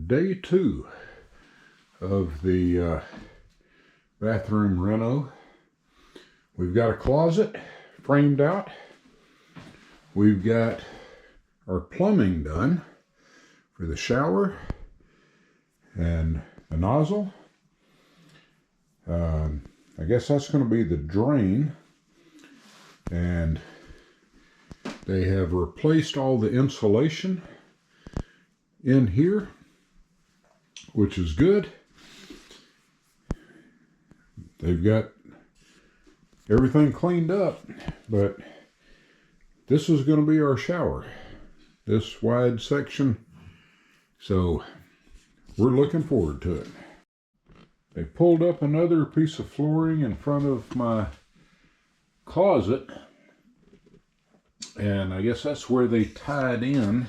Day 2 of the bathroom reno. We've got a closet framed out. We've got our plumbing done for the shower and the nozzle. I guess that's going to be the drain. And they have replaced all the insulation in here, which is good. They've got everything cleaned up, but this is going to be our shower, this wide section. So we're looking forward to it. They pulled up another piece of flooring in front of my closet, and I guess that's where they tied in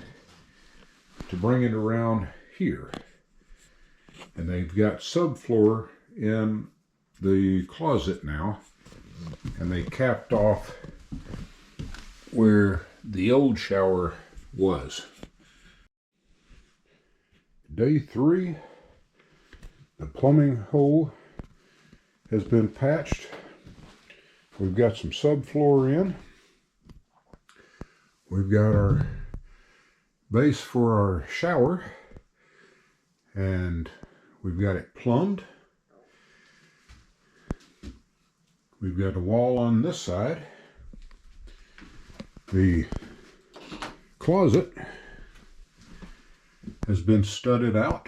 to bring it around here. And they've got subfloor in the closet now, and they capped off where the old shower was. Day 3, the plumbing hole has been patched. We've got some subfloor in. We've got our base for our shower, and we've got it plumbed. We've got a wall on this side. The closet has been studded out,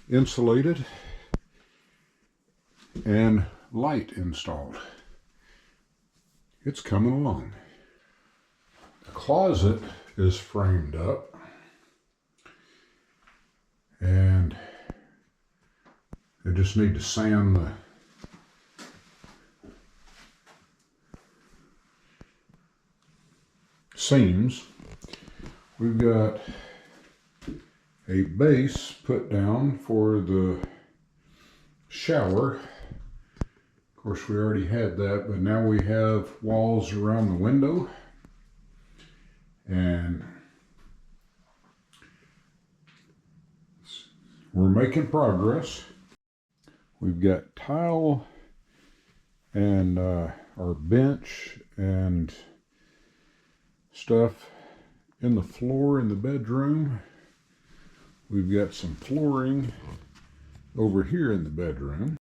insulated, and light installed. It's coming along. The closet is framed up, and I just need to sand the seams. We've got a base put down for the shower. Of course, we already had that, but now we have walls around the window, and we're making progress. We've got tile and our bench and stuff in the floor in the bedroom. We've got some flooring over here in the bedroom.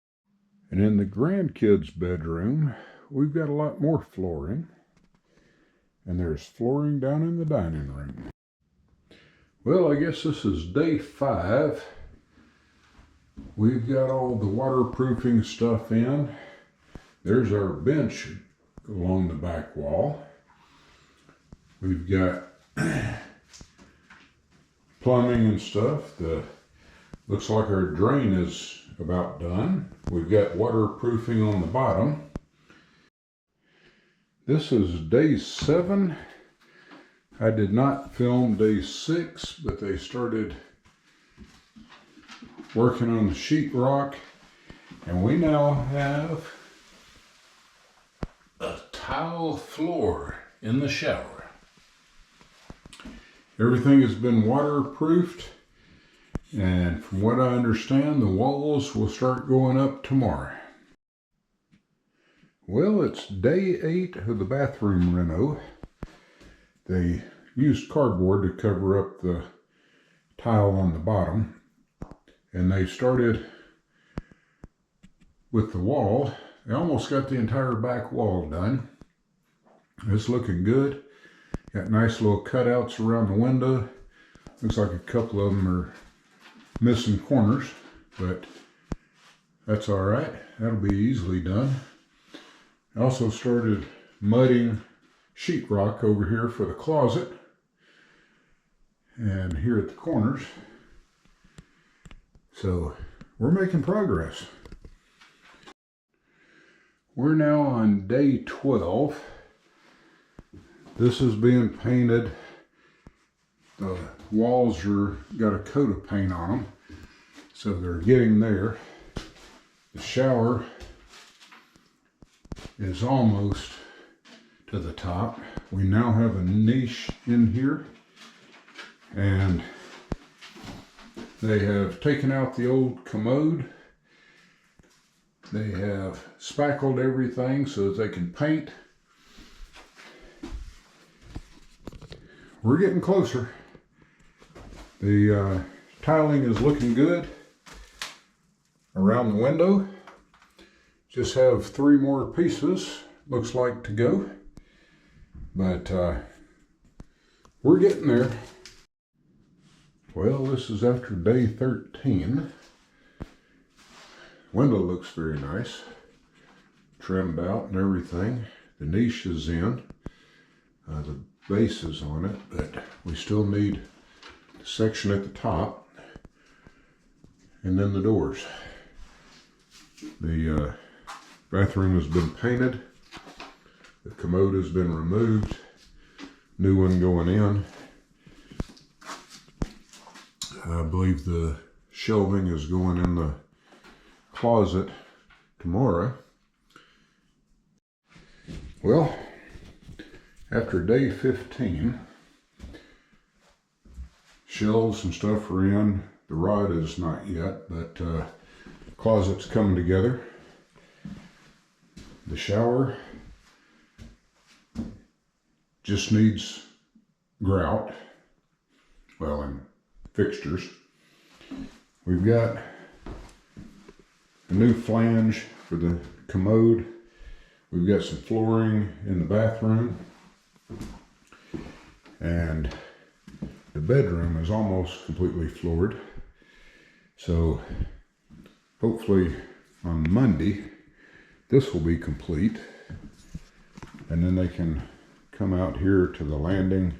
And in the grandkids' bedroom, we've got a lot more flooring. And there's flooring down in the dining room. Well, I guess this is day 5. We've got all the waterproofing stuff in. There's our bench along the back wall. We've got plumbing and stuff. Looks like our drain is about done. We've got waterproofing on the bottom. This is day 7. I did not film day 6, but they started working on the sheetrock, and we now have a tile floor in the shower. Everything has been waterproofed, and from what I understand, the walls will start going up tomorrow. Well, it's day 8 of the bathroom reno. They used cardboard to cover up the tile on the bottom, and they started with the wall. They almost got the entire back wall done. It's looking good. Got nice little cutouts around the window. Looks like a couple of them are missing corners, but that's all right. That'll be easily done. I also started mudding sheetrock over here for the closet and here at the corners. So we're making progress. We're now on day 12. This is being painted. The walls got a coat of paint on them, so they're getting there. The shower is almost to the top. We now have a niche in here, and They have taken out the old commode. They have spackled everything so that they can paint. We're getting closer. The tiling is looking good around the window. Just have 3 more pieces, looks like, to go. But we're getting there. Well, this is after day 13. Window looks very nice. Trimmed out and everything. The niche is in. The base is on it, but we still need the section at the top. And then the doors. The bathroom has been painted. The commode has been removed. New one going in. I believe the shelving is going in the closet tomorrow. Well, after day 15, shelves and stuff are in. The rod is not yet, but closet's coming together. The shower just needs grout, well, and fixtures. We've got a new flange for the commode. We've got some flooring in the bathroom, and the bedroom is almost completely floored. So hopefully on Monday this will be complete, and then they can come out here to the landing,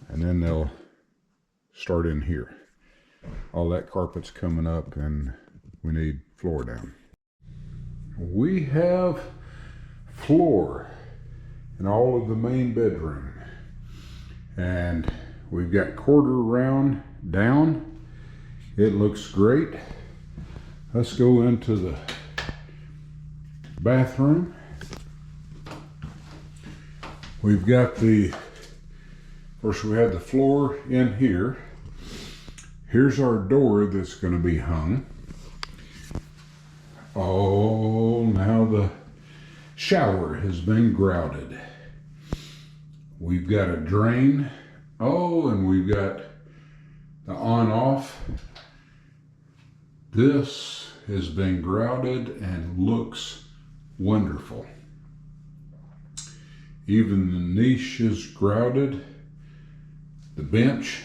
and then they'll start in here. All that carpet's coming up, and we need floor down. We have floor in all of the main bedroom, and we've got quarter round down. It looks great. Let's go into the bathroom. We've got of course we have the floor in here. Here's our door that's going to be hung. Oh, now the shower has been grouted. We've got a drain. Oh, and we've got the on-off. This has been grouted and looks wonderful. Even the niche is grouted. The bench.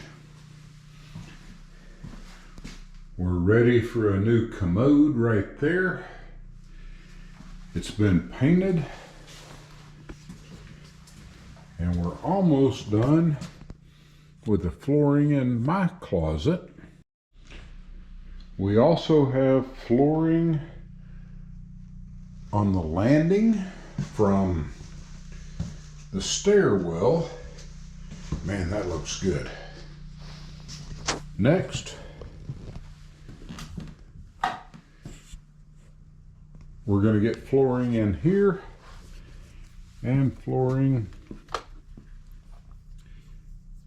We're ready for a new commode right there. It's been painted. And we're almost done with the flooring in my closet. We also have flooring on the landing from the stairwell. Man, that looks good. Next, we're going to get flooring in here and flooring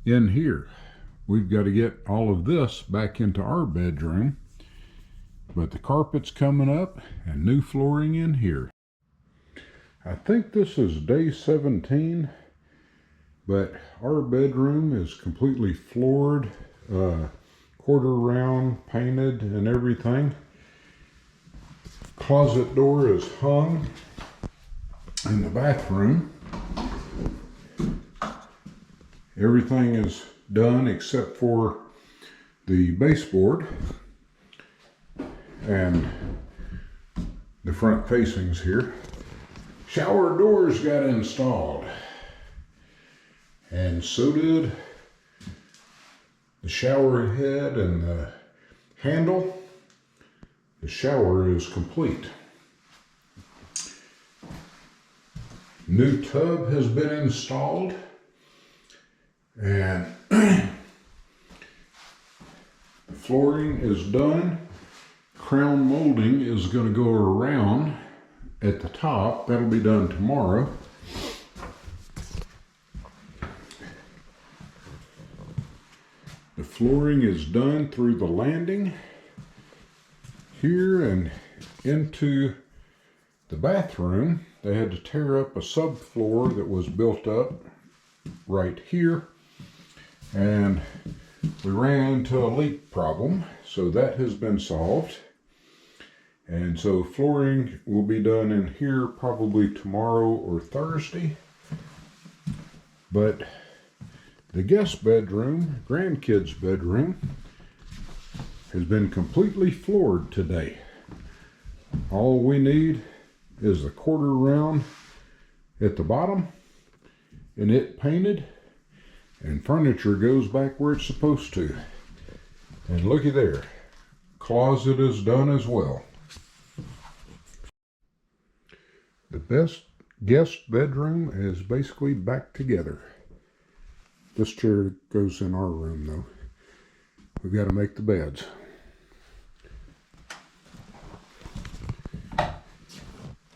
in here. We've got to get all of this back into our bedroom, but the carpet's coming up and new flooring in here. I think this is day 17, but our bedroom is completely floored, quarter round, painted and everything. Closet door is hung in the bathroom. Everything is done except for the baseboard and the front facings here. Shower doors got installed, and so did the shower head and the handle. The shower is complete. New tub has been installed, and the flooring is done. Crown molding is going to go around at the top. That'll be done tomorrow. The flooring is done through the landing here and into the bathroom. They had to tear up a subfloor that was built up right here, and we ran into a leak problem, so that has been solved. And so flooring will be done in here probably tomorrow or Thursday. But the guest bedroom, grandkids' bedroom, has been completely floored today. All we need is the quarter round at the bottom, and it painted, and furniture goes back where it's supposed to. And looky there, closet is done as well. The best guest bedroom is basically back together. This chair goes in our room though. We've got to make the beds.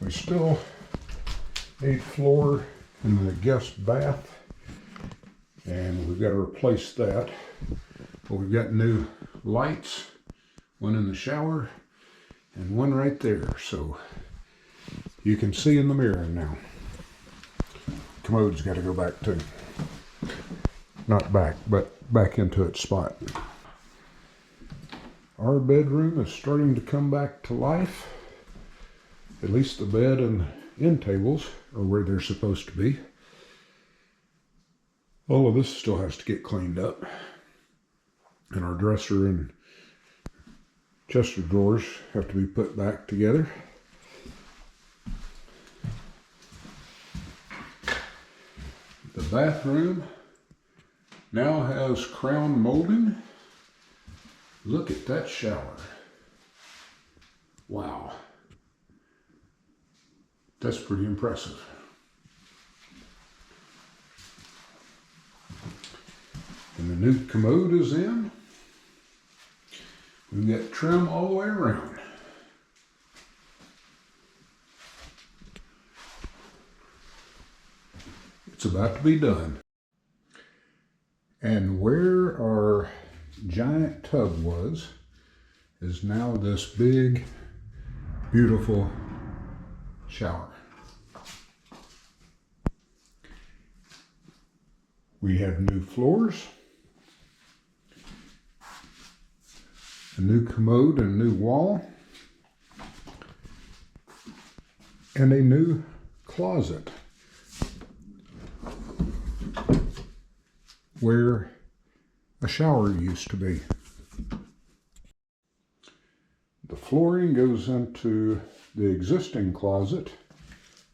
We still need floor in the guest bath, and we've got to replace that. But we've got new lights, one in the shower and one right there, so you can see in the mirror now. Commode's got to go back too. Not back, but back into its spot. Our bedroom is starting to come back to life. At least the bed and end tables are where they're supposed to be. All of this still has to get cleaned up. And our dresser and chest of drawers have to be put back together. The bathroom now has crown molding. Look at that shower. Wow. That's pretty impressive. And the new commode is in. We've got trim all the way around. It's about to be done. And where our giant tub was is now this big, beautiful shower. We have new floors, a new commode and new wall, and a new closet where a shower used to be. The flooring goes into the existing closet,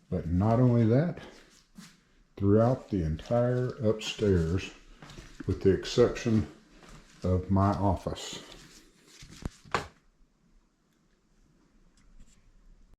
but not only that, throughout the entire upstairs, with the exception of my office.